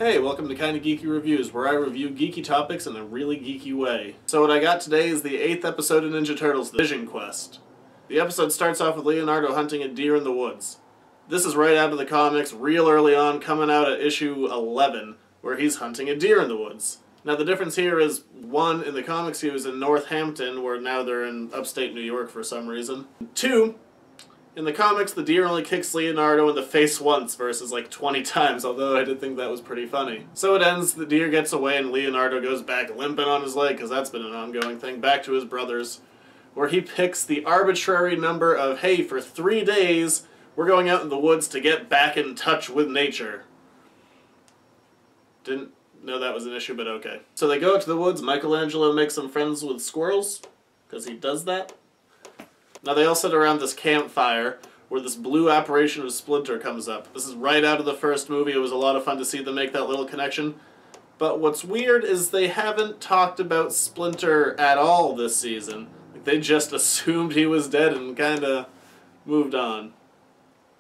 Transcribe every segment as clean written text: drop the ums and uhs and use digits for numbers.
Hey, welcome to Kinda Geeky Reviews, where I review geeky topics in a really geeky way. So what I got today is the 8th episode of Ninja Turtles, The Vision Quest. The episode starts off with Leonardo hunting a deer in the woods. This is right out of the comics, real early on, coming out at issue 11, where he's hunting a deer in the woods. Now the difference here is, one, in the comics he was in Northampton, where now they're in upstate New York for some reason. Two, in the comics, the deer only kicks Leonardo in the face once versus like 20 times, although I did think that was pretty funny. So it ends, the deer gets away, and Leonardo goes back limping on his leg, because that's been an ongoing thing, back to his brothers, where he picks the arbitrary number of, hey, for 3 days, we're going out in the woods to get back in touch with nature. Didn't know that was an issue, but okay. So they go out to the woods, Michelangelo makes some friends with squirrels, because he does that. Now they all sit around this campfire where this blue apparition of Splinter comes up. This is right out of the first movie. It was a lot of fun to see them make that little connection. But what's weird is they haven't talked about Splinter at all this season. Like, they just assumed he was dead and kinda moved on.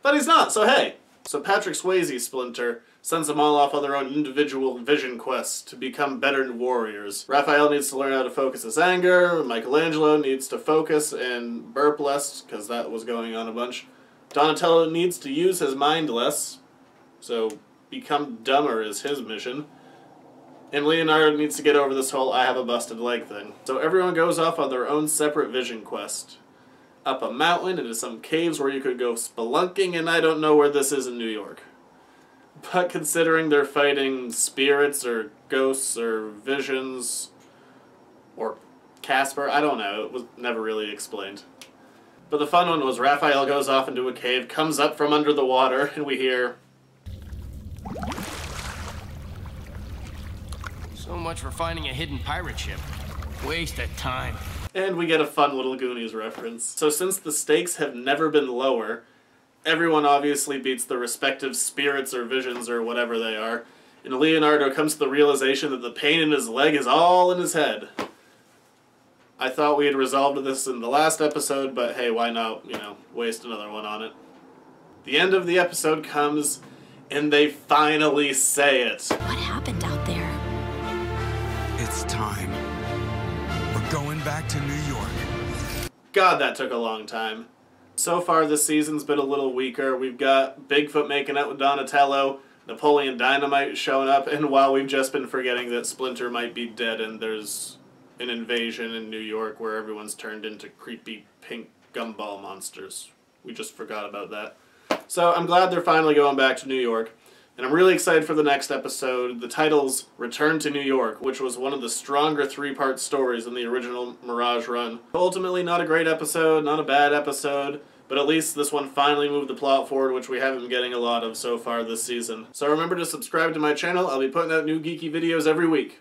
But he's not, so hey! So Patrick Swayze's Splinter sends them all off on their own individual vision quests to become better warriors. Raphael needs to learn how to focus his anger, Michelangelo needs to focus and burp less, because that was going on a bunch. Donatello needs to use his mind less, so become dumber is his mission. And Leonardo needs to get over this whole I have a busted leg thing. So everyone goes off on their own separate vision quest. Up a mountain into some caves where you could go spelunking, and I don't know where this is in New York. But considering they're fighting spirits or ghosts or visions or Casper, I don't know, it was never really explained. But the fun one was Raphael goes off into a cave, comes up from under the water, and we hear... So much for finding a hidden pirate ship. Waste of time. And we get a fun little Goonies reference. So since the stakes have never been lower, everyone obviously beats the respective spirits or visions or whatever they are, and Leonardo comes to the realization that the pain in his leg is all in his head. I thought we had resolved this in the last episode, but hey, why not, waste another one on it. The end of the episode comes, and they finally say it. What happened out there? It's time. We're going back to New York. God, that took a long time. So far this season's been a little weaker. We've got Bigfoot making out with Donatello, Napoleon Dynamite showing up, and while we've just been forgetting that Splinter might be dead and there's an invasion in New York where everyone's turned into creepy pink gumball monsters. We just forgot about that. So I'm glad they're finally going back to New York. And I'm really excited for the next episode. The title's Return to New York, which was one of the stronger 3-part stories in the original Mirage run. Ultimately, not a great episode, not a bad episode, but at least this one finally moved the plot forward, which we haven't been getting a lot of so far this season. So remember to subscribe to my channel. I'll be putting out new geeky videos every week.